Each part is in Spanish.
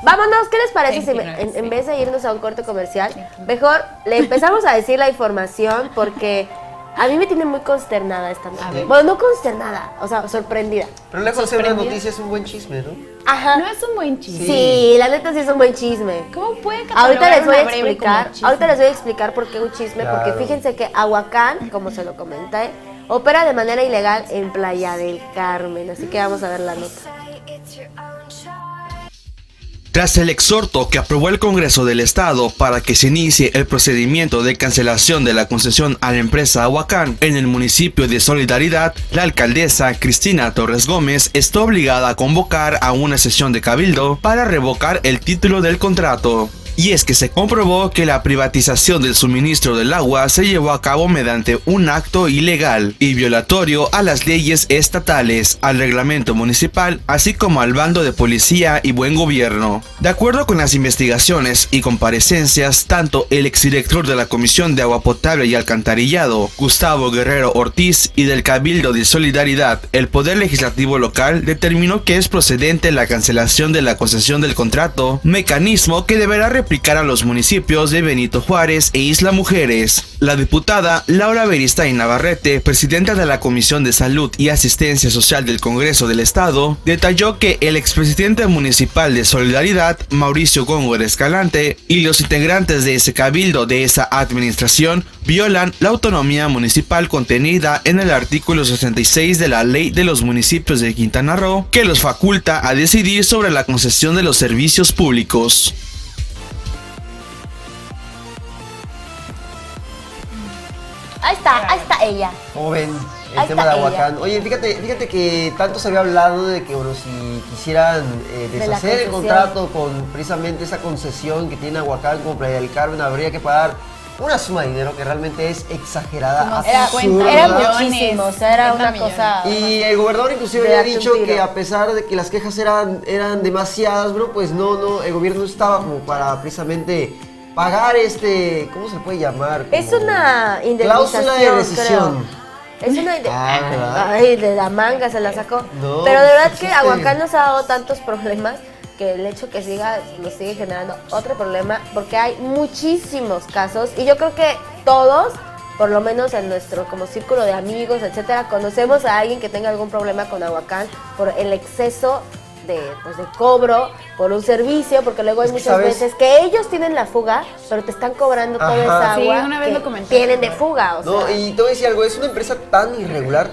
Vámonos, ¿qué les parece si en vez de irnos a un corte comercial, mejor le empezamos a decir la información porque a mí me tiene muy consternada esta noche. Bueno, no consternada, o sea, sorprendida. Pero lejos de ser una noticia es un buen chisme, ¿no? Ajá. No es un buen chisme. Sí, la neta sí es un buen chisme. ¿Cómo puede Ahorita les voy a explicar? explicar por qué un chisme, Claro. porque fíjense que Aguacán, como se lo comenté, opera de manera ilegal en Playa del Carmen, así que vamos a ver la nota. Tras el exhorto que aprobó el Congreso del Estado para que se inicie el procedimiento de cancelación de la concesión a la empresa Aguacán en el municipio de Solidaridad, la alcaldesa Cristina Torres Gómez está obligada a convocar a una sesión de cabildo para revocar el título del contrato. Y es que se comprobó que la privatización del suministro del agua se llevó a cabo mediante un acto ilegal y violatorio a las leyes estatales, al reglamento municipal, así como al bando de policía y buen gobierno. De acuerdo con las investigaciones y comparecencias, tanto el exdirector de la Comisión de Agua Potable y Alcantarillado, Gustavo Guerrero Ortiz, y del Cabildo de Solidaridad, el Poder Legislativo local determinó que es procedente la cancelación de la concesión del contrato, mecanismo que deberá replicar a los municipios de Benito Juárez e Isla Mujeres. La diputada Laura Beristain Navarrete, presidenta de la Comisión de Salud y Asistencia Social del Congreso del Estado, detalló que el expresidente municipal de Solidaridad, Mauricio Góngora Escalante, y los integrantes de ese cabildo de esa administración violan la autonomía municipal contenida en el artículo 66 de la Ley de los Municipios de Quintana Roo, que los faculta a decidir sobre la concesión de los servicios públicos. Ahí está ella. ¿Cómo ven el Ahí tema está de Aguacán? Oye, fíjate que tanto se había hablado de que, bueno, si quisieran deshacer el contrato con precisamente esa concesión que tiene Aguacán con Playa del Carmen, habría que pagar una suma de dinero que realmente es exagerada, absurda. Era muchísimo, o sea, era una millones. cosa... Y el gobernador inclusive de había darte un dicho tiro. que a pesar de que las quejas eran demasiadas, bro, pues no, el gobierno no estaba como para precisamente pagar ¿cómo se puede llamar? Es Como una indemnización, cláusula de rescisión. creo. Es una ¿verdad? Ay, de la manga se la sacó. No, pero de verdad existe. que Aguacán nos ha dado tantos problemas que el hecho que nos sigue generando otro problema, porque hay muchísimos casos y yo creo que todos, por lo menos en nuestro como círculo de amigos, etcétera, conocemos a alguien que tenga algún problema con Aguacán por el exceso de cobro por un servicio, porque luego hay muchas veces que ellos tienen la fuga, pero te están cobrando toda esa agua Sí, una vez que lo comenté. tienen de fuga, o sea. No, y te voy a decir algo, es una empresa tan irregular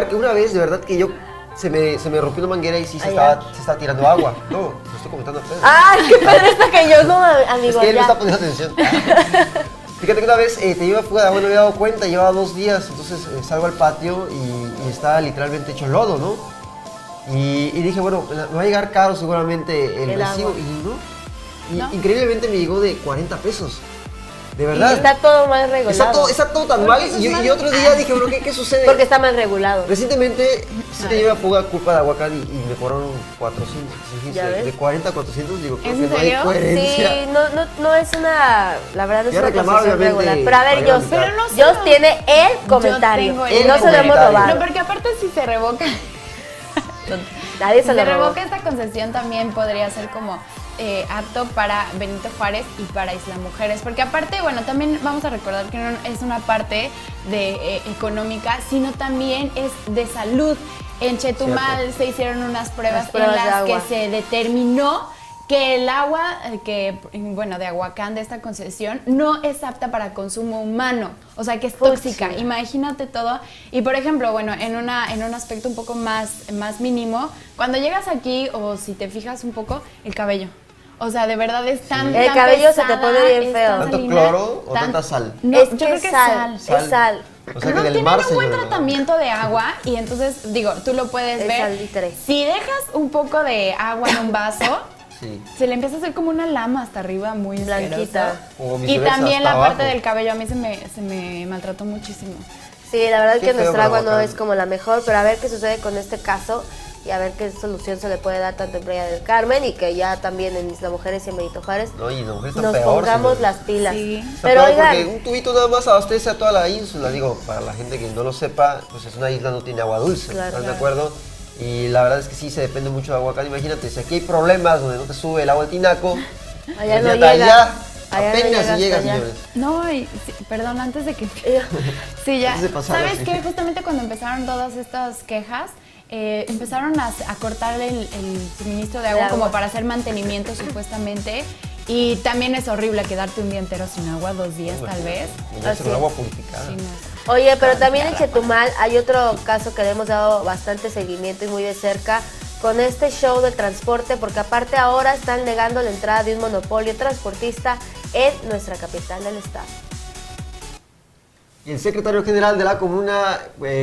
que una vez de verdad que yo se me rompió una manguera y sí se estaba tirando agua. No, lo estoy comentando a ustedes. ¡Ay, qué padre está que yo! No, amigo, Es que él ya. me está poniendo atención. Fíjate que una vez te lleva fuga de agua, no me había dado cuenta, llevaba 2 días, entonces salgo al patio y está literalmente hecho lodo, ¿no? Y dije, bueno, me va a llegar caro seguramente el recibo. agua. Y ¿No? increíblemente me llegó de 40 pesos. De Y verdad. está todo mal regulado. Está todo tan mal. Y otro día dije, bueno, ¿qué sucede? Porque está mal regulado. Recientemente sí te lleva fuga culpa de Aguacán y me cobraron 400. ¿Ya ves? De 40 a 400, digo, creo ¿En que no hay serio? coherencia. Sí, no es una, la verdad no es Ya una reclamaba, concesión obviamente, regular. Pero a ver, Mariana Jos, Mitad. Pero no Jos solo- tiene el comentario. tengo Y el no se lo hemos comentario. robado. No, porque aparte si se revoca, Nadie si se lo se robó. revoca esta concesión también podría ser como apto para Benito Juárez y para Isla Mujeres, porque aparte, bueno, también vamos a recordar que no es una parte de económica, sino también es de salud. En Chetumal Cierto. se hicieron unas pruebas, Las pruebas en de las que agua. se determinó que el agua de Aguacán, de esta concesión, no es apta para consumo humano, o sea que es tóxica, Sí. imagínate todo. Y por ejemplo, bueno, en un aspecto un poco más mínimo, cuando llegas aquí, o si te fijas un poco, el cabello. O sea, de verdad es tan El tan cabello se te pesada, pone bien es feo. tan ¿Tanto salina, cloro o tanta sal? No, es yo que creo que es sal, es sal. O sea que no del tienen mar un se buen lleva. tratamiento de agua y entonces, digo, tú lo puedes Es ver. salitre. Si dejas un poco de agua en un vaso, Sí. se le empieza a hacer como una lama hasta arriba muy Blanquita. asquerosa. O Y viceversa, también hasta la parte abajo. del cabello a mí se me maltrató muchísimo. Sí, la verdad es Qué que feo nuestra agua para no Aguacán. es como la mejor, pero a ver qué sucede con este caso y a ver qué solución se le puede dar tanto en Playa del Carmen y que ya también en Isla Mujeres y en Benito Juárez No, y no, está nos peor. pongamos señor. las pilas. Sí. Está Pero peor porque oigan, un tubito nada más abastece a toda la ínsula. Digo, para la gente que no lo sepa, pues es una isla, no tiene agua dulce. Claro. ¿Están de acuerdo? Y la verdad es que sí se depende mucho de Aguacán. Imagínate, si aquí hay problemas donde no te sube el agua del tinaco, Allá no allá llega. apenas no si llega, hasta allá. señores. No, y perdón, antes de que... Sí, ya. Antes de pasar, ¿Sabes sí. qué? Justamente cuando empezaron todas estas quejas, empezaron a cortar el suministro de agua como para hacer mantenimiento supuestamente. Y también es horrible quedarte un día entero sin agua, 2 días tal vez. Es el agua purificada. Sí, no. Oye, pero también en Chetumal hay otro caso que le hemos dado bastante seguimiento y muy de cerca con este show del transporte, porque aparte ahora están negando la entrada de un monopolio transportista en nuestra capital del estado. Y el secretario general de la comuna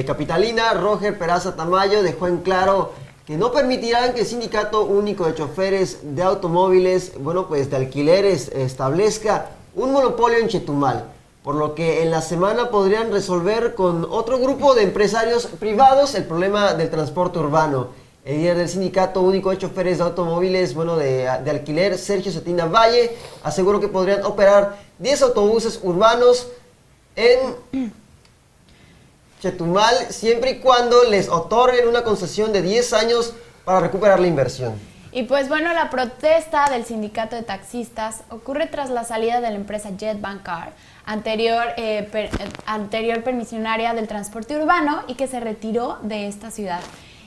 capitalina, Roger Peraza Tamayo, dejó en claro que no permitirán que el Sindicato Único de Choferes de Automóviles, de alquileres, establezca un monopolio en Chetumal, por lo que en la semana podrían resolver con otro grupo de empresarios privados el problema del transporte urbano. El líder del Sindicato Único de Choferes de Automóviles, de alquiler, Sergio Cetina Valle, aseguró que podrían operar 10 autobuses urbanos en Chetumal, siempre y cuando les otorguen una concesión de 10 años para recuperar la inversión. Y pues bueno, la protesta del sindicato de taxistas ocurre tras la salida de la empresa JetBankCar, anterior permisionaria del transporte urbano y que se retiró de esta ciudad.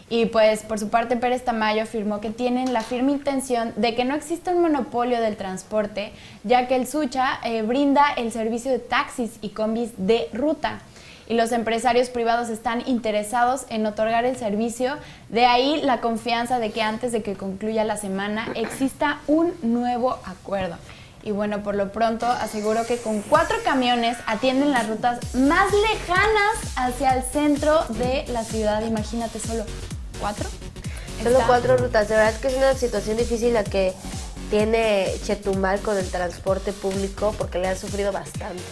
Y pues por su parte Pérez Tamayo afirmó que tienen la firme intención de que no exista un monopolio del transporte, ya que el Sucha brinda el servicio de taxis y combis de ruta. Y los empresarios privados están interesados en otorgar el servicio, de ahí la confianza de que antes de que concluya la semana exista un nuevo acuerdo. Y bueno, por lo pronto aseguro que con 4 camiones atienden las rutas más lejanas hacia el centro de la ciudad. Imagínate, solo 4. Solo 4 rutas. De verdad que es una situación difícil la que tiene Chetumal con el transporte público porque le han sufrido bastante.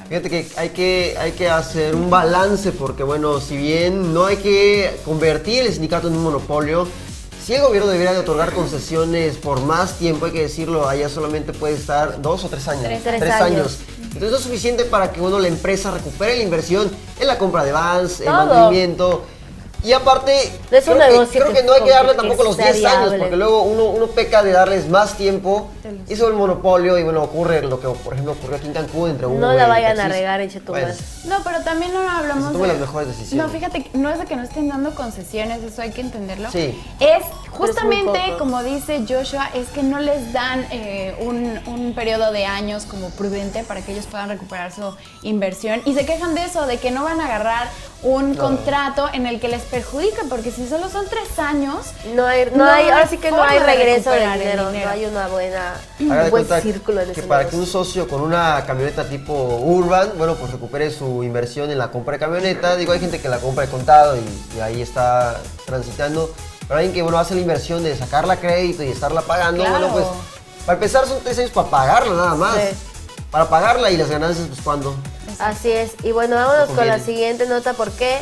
Fíjate que hay que hacer un balance porque, si bien no hay que convertir el sindicato en un monopolio, si el gobierno debería de otorgar concesiones por más tiempo, hay que decirlo, allá solamente puede estar 2 o 3 años. 3 años. Entonces no es suficiente para que la empresa recupere la inversión en la compra de vans, en Todo. mantenimiento. Y aparte, Es un negocio creo que no hay que darle que tampoco los sea 10 años, viable. porque luego uno peca de darles más tiempo, hizo el monopolio y ocurre lo que, por ejemplo, ocurrió aquí en Cancún entre Uber No la y vayan a taxis. regar en Chetumal. Pues, No, pero también no hablamos se toman las mejores decisiones. No, fíjate, no es de que no estén dando concesiones, eso hay que entenderlo. Sí. Es muy justamente, poco. como dice Joshua, es que no les dan un periodo de años como prudente para que ellos puedan recuperar su inversión. Y se quejan de eso, de que no van a agarrar un contrato en el que les perjudica, porque si solo son 3 años... ahora sí que no hay forma de regreso de recuperar el dinero, dinero. no hay una buena, Haga de un buen cuenta círculo en ese que para que negocio. un socio con una camioneta tipo Urban, pues recupere su inversión en la compra de camioneta. Digo, hay gente que la compra de contado y ahí está transitando. Pero alguien que, hace la inversión de sacarla a crédito y estarla pagando, Claro. pues, para empezar son 3 años para pagarla nada más. Sí. Para pagarla y las ganancias, pues, ¿cuándo? Así es. Y bueno, vámonos No con la conviene. siguiente nota porque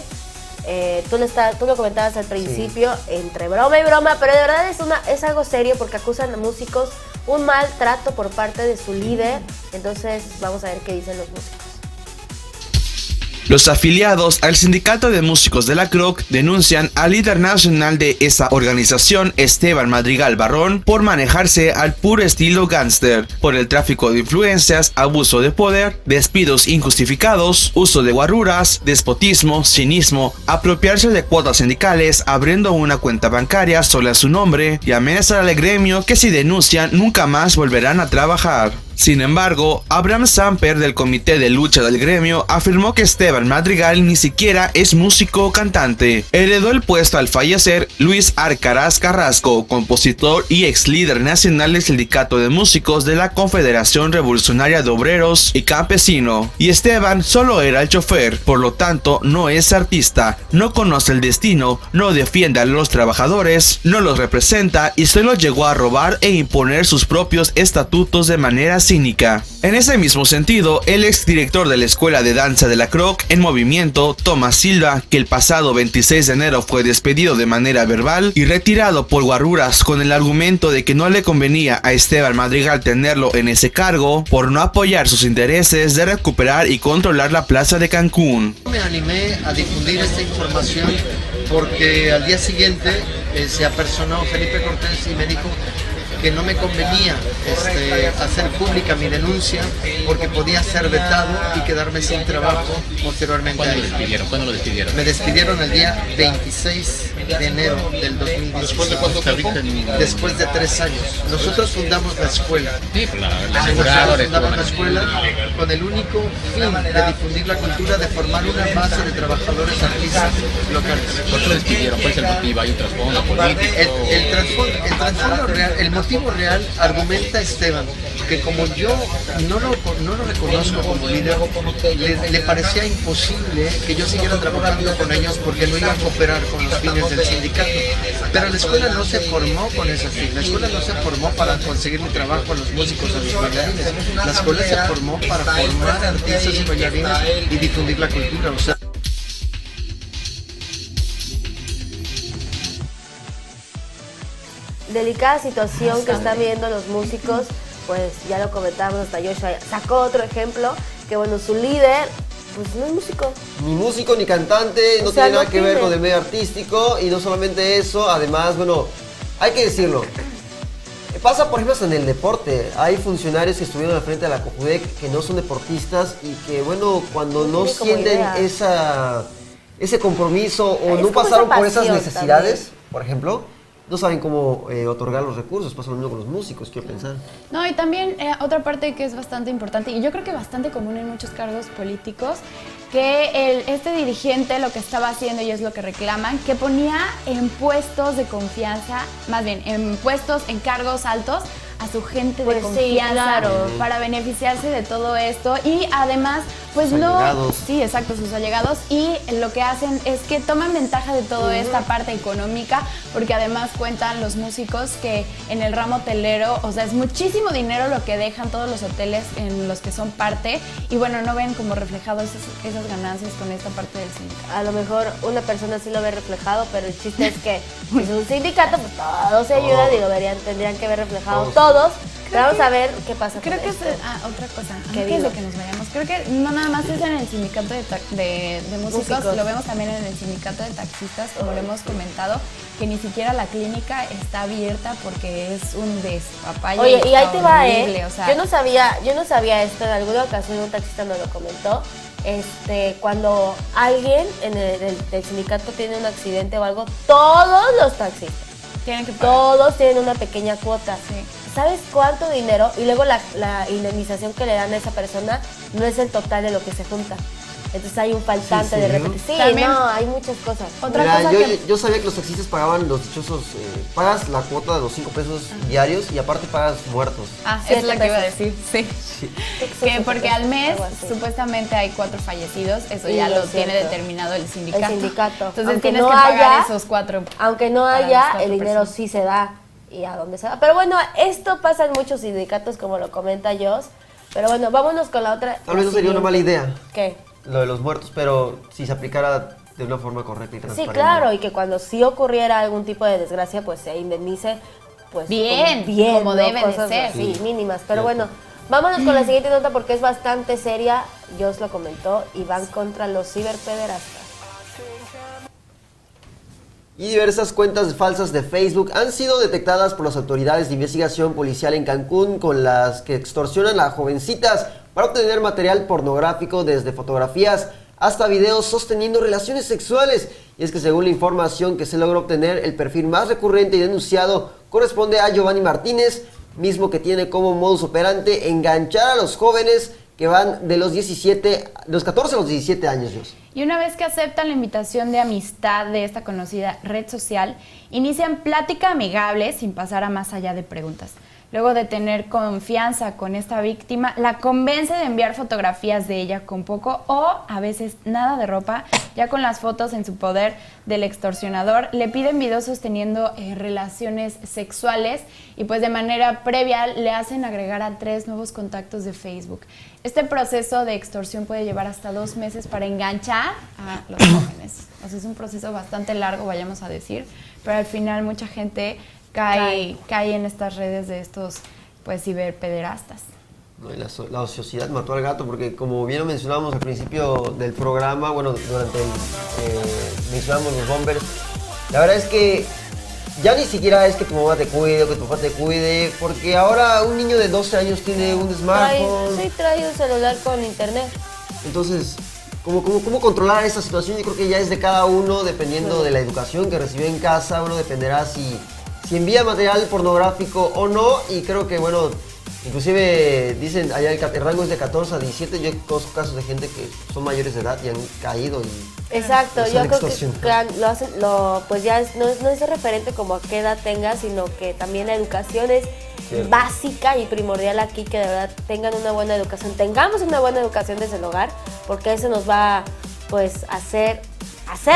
tú lo comentabas al principio, entre broma y broma, pero de verdad es algo serio porque acusan a músicos un maltrato por parte de su líder. Entonces vamos a ver qué dicen los músicos. Los afiliados al Sindicato de Músicos de la CROC denuncian al líder nacional de esa organización, Esteban Madrigal Barrón, por manejarse al puro estilo gángster, por el tráfico de influencias, abuso de poder, despidos injustificados, uso de guarruras, despotismo, cinismo, apropiarse de cuotas sindicales, abriendo una cuenta bancaria sola a su nombre y amenazar al gremio que si denuncian nunca más volverán a trabajar. Sin embargo, Abraham Samper del Comité de Lucha del Gremio afirmó que Esteban Madrigal ni siquiera es músico o cantante. Heredó el puesto al fallecer Luis Arcaraz Carrasco, compositor y ex líder nacional del Sindicato de Músicos de la Confederación Revolucionaria de Obreros y Campesino. Y Esteban solo era el chofer, por lo tanto no es artista, no conoce el destino, no defiende a los trabajadores, no los representa y solo llegó a robar e imponer sus propios estatutos de manera cínica. En ese mismo sentido, el exdirector de la Escuela de Danza de la CROC en movimiento, Tomás Silva, que el pasado 26 de enero fue despedido de manera verbal y retirado por guarruras con el argumento de que no le convenía a Esteban Madrigal tenerlo en ese cargo por no apoyar sus intereses de recuperar y controlar la plaza de Cancún. Me animé a difundir esta información porque al día siguiente se apersonó Felipe Cortés y me dijo que no me convenía hacer pública mi denuncia porque podía ser vetado y quedarme sin trabajo posteriormente. ¿Cuándo lo despidieron? Me despidieron el día 26 de enero del 2018. ¿Después de cuánto tiempo? Después de 3 años. Nosotros fundamos la escuela. Sí, pues Nosotros fundamos la escuela con el único fin de difundir la cultura, de formar una base de trabajadores artistas locales. ¿Por qué lo despidieron? ¿Cuál es el motivo? ¿Hay un trasfondo político? El trasfondo real, el motivo real, argumenta Esteban, que como yo no lo reconozco como líder, le parecía imposible que yo siguiera trabajando con ellos porque no iba a cooperar con los fines del sindicato. Pero la escuela no se formó con ese fin, la escuela no se formó para conseguirle trabajo a los músicos, a los bailarines, la escuela se formó para formar artistas y bailarines y difundir la cultura. O sea, delicada situación que están viendo los músicos, pues ya lo comentamos, hasta Joshua sacó otro ejemplo, que bueno, su líder, pues no es músico. Ni músico ni cantante, no tiene nada que ver con el medio artístico, y no solamente eso, además, bueno, hay que decirlo, pasa por ejemplo en el deporte, hay funcionarios que estuvieron al frente de la COJUDEC que no son deportistas y que bueno, cuando no sienten ese compromiso o no pasaron por esas necesidades, también, por ejemplo, no saben cómo otorgar los recursos. Pasa lo mismo con los músicos, quiero pensar. No, y también otra parte que es bastante importante, y yo creo que bastante común en muchos cargos políticos, que este dirigente lo que estaba haciendo, y es lo que reclaman, que ponía en puestos de confianza, más bien en puestos, en cargos altos, a su gente de confianza, sí, claro, para beneficiarse de todo esto, y además pues sus allegados. Sí, exacto, sus allegados, y lo que hacen es que toman ventaja de toda esta parte económica, porque además cuentan los músicos que en el ramo hotelero, o sea, es muchísimo dinero lo que dejan todos los hoteles en los que son parte, y bueno, no ven como reflejado esas ganancias con esta parte del sindicato. A lo mejor una persona sí lo ve reflejado, pero el chiste es que pues un sindicato, pues todos se ayudan y lo tendrían que ver reflejado todos. Pero vamos a ver qué pasa. Creo que es otra cosa, antes de que nos vayamos. Creo que no nada más es en el sindicato de músicos, lo vemos también en el sindicato de taxistas, como lo hemos comentado, que ni siquiera la clínica está abierta porque es un despapalle. Oye, y ahí te va, o sea, yo no sabía esto, en alguna ocasión un taxista me lo comentó. Cuando alguien en el sindicato tiene un accidente o algo, todos los taxistas tienen que pagar. Todos tienen una pequeña cuota. Sí. ¿Sabes cuánto dinero? Y luego la indemnización que le dan a esa persona no es el total de lo que se junta. Entonces hay un faltante de repente. Sí, también, no, hay muchas cosas. Yo sabía que los taxistas pagaban los dichosos, pagas la cuota de los 5 pesos diarios y aparte pagas muertos. Eso es lo que iba a decir, sí. Que porque al mes supuestamente hay 4 fallecidos, eso ya lo tiene determinado el sindicato. Entonces aunque tienes que pagar esos 4. Aunque no haya, el dinero sí se da. ¿Y a dónde se va? Pero bueno, esto pasa en muchos sindicatos, como lo comenta Jos. Pero bueno, vámonos con la otra. Tal vez no sería una mala idea. ¿Qué? Lo de los muertos, pero si se aplicara de una forma correcta y transparente. Sí, claro, y que cuando sí ocurriera algún tipo de desgracia, pues se indemnice pues bien, como debe de ser. Sí, mínimas. Pero bueno, vámonos con la siguiente nota porque es bastante seria. Jos lo comentó y van contra los ciberpederastas. Y diversas cuentas falsas de Facebook han sido detectadas por las autoridades de investigación policial en Cancún, con las que extorsionan a jovencitas para obtener material pornográfico, desde fotografías hasta videos sosteniendo relaciones sexuales. Y es que según la información que se logró obtener, el perfil más recurrente y denunciado corresponde a Giovanni Martínez, mismo que tiene como modus operandi enganchar a los jóvenes que van de los 14 a los 17 años. Y una vez que aceptan la invitación de amistad de esta conocida red social, inician plática amigable sin pasar a más allá de preguntas. Luego de tener confianza con esta víctima, la convence de enviar fotografías de ella con poco o a veces nada de ropa. Ya con las fotos en su poder del extorsionador, le piden videos sosteniendo relaciones sexuales y pues de manera previa le hacen agregar a 3 nuevos contactos de Facebook. Este proceso de extorsión puede llevar hasta 2 meses para enganchar a los jóvenes. O sea, es un proceso bastante largo, vayamos a decir, pero al final mucha gente cae en estas redes de estos pues ciberpederastas. ¿no? Y la ociosidad mató al gato, porque como bien lo mencionábamos al principio del programa, bueno, durante mencionamos los bombers, la verdad es que ya ni siquiera es que tu mamá te cuide o que tu papá te cuide, porque ahora un niño de 12 años tiene un smartphone. Trae un celular con internet. Entonces, ¿cómo controlar esa situación? Yo creo que ya es de cada uno, dependiendo de la educación que recibió en casa. Uno dependerá si envía material pornográfico o no, y creo que, bueno, inclusive dicen allá el rango es de 14 a 17. Yo conozco casos de gente que son mayores de edad y han caído y... Exacto, Los yo han creo que extorsionado. lo hacen, pues ya no es de referente como a qué edad tenga, sino que también la educación es básica y primordial aquí, que de verdad tengan una buena educación, tengamos una buena educación desde el hogar, porque eso nos va pues a hacer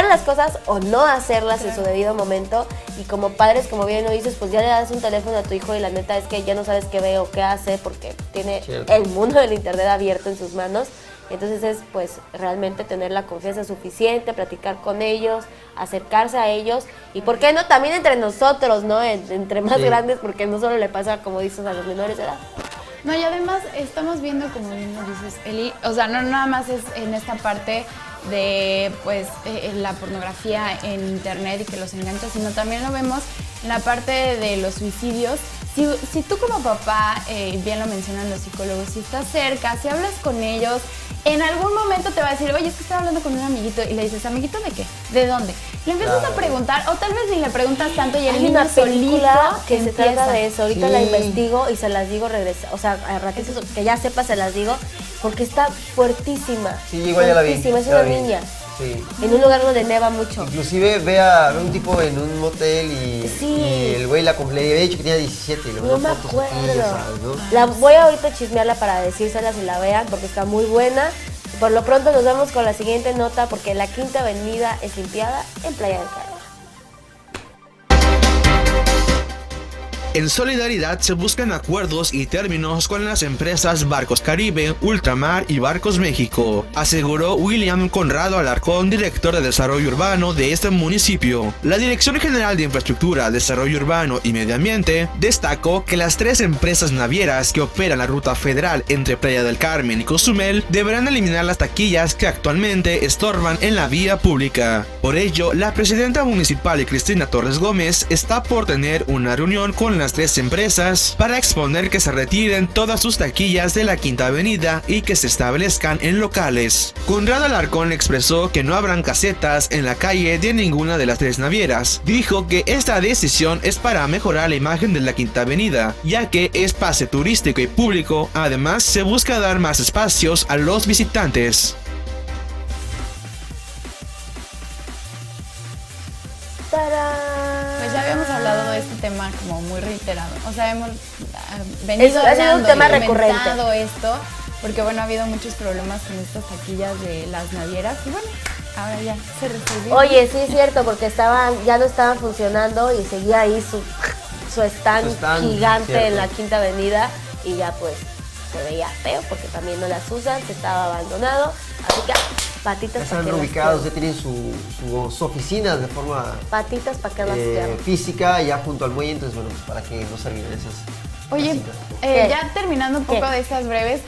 las cosas o no hacerlas en su debido momento. Y como padres, como bien lo dices, pues ya le das un teléfono a tu hijo y la neta es que ya no sabes qué ve o qué hace, porque tiene el mundo del internet abierto en sus manos. Entonces es pues realmente tener la confianza suficiente, platicar con ellos, acercarse a ellos y por qué no también entre nosotros, ¿no? Entre más grandes, porque no solo le pasa, como dices, a los menores de edad. No, y además estamos viendo, como bien nos dices, Eli, o sea, no nada más es en esta parte de pues la pornografía en internet y que los engancha, sino también lo vemos en la parte de los suicidios. Si tú como papá, bien lo mencionan los psicólogos, si estás cerca, si hablas con ellos, en algún momento te va a decir, oye, es que estaba hablando con un amiguito, y le dices, ¿amiguito de qué? ¿De dónde? Le empiezas a preguntar, o tal vez ni le preguntas tanto y el Hay niño una película solito que se trata empieza. de eso. Ahorita la investigo y se las digo o sea, a ratitos que ya sepa se las digo, porque está fuertísima. Sí, igual ya la vi. Fuertísima, es ya una la vi. niña. Sí. En un lugar donde neva mucho. Inclusive ve a un tipo en un motel y, Sí. y el güey le había dicho que tenía 17 y le No mandó me fotos acuerdo. aquí, ya sabes, ¿no? La voy ahorita a chismearla para decírselas y la vean porque está muy buena. Por lo pronto nos vamos con la siguiente nota porque la Quinta Avenida es limpiada en Playa del Carmen. En solidaridad se buscan acuerdos y términos con las empresas Barcos Caribe, Ultramar y Barcos México, aseguró William Conrado Alarcón, director de Desarrollo Urbano de este municipio. La Dirección General de Infraestructura, Desarrollo Urbano y Medio Ambiente destacó que las 3 empresas navieras que operan la ruta federal entre Playa del Carmen y Cozumel deberán eliminar las taquillas que actualmente estorban en la vía pública. Por ello, la presidenta municipal Cristina Torres Gómez está por tener una reunión con las 3 empresas para exponer que se retiren todas sus taquillas de la Quinta Avenida y que se establezcan en locales. Conrado Alarcón expresó que no habrán casetas en la calle de ninguna de las 3 navieras. Dijo que esta decisión es para mejorar la imagen de la Quinta Avenida, ya que es pase turístico y público. Además, se busca dar más espacios a los visitantes. Pues ya habíamos hablado de este tema como muy reiterado. O sea, hemos venido Ha sido un hablando tema y recurrente. comentado esto, porque bueno, ha habido muchos problemas con estas taquillas de las navieras y bueno, ahora ya se resolvió. Oye, sí es cierto, porque ya no estaban funcionando y seguía ahí su stand gigante cierto. en la Quinta Avenida y ya pues se veía feo porque también no las usan, se estaba abandonado, así que patitas Ya para están que las ubicados, ya quieran. tienen sus oficinas de forma Patitas para que las quieran. física, ya junto al muelle, entonces bueno, pues para que no se olviden esas. Oye, cositas. ¿Qué? ya terminando un poco ¿Qué? de estas breves,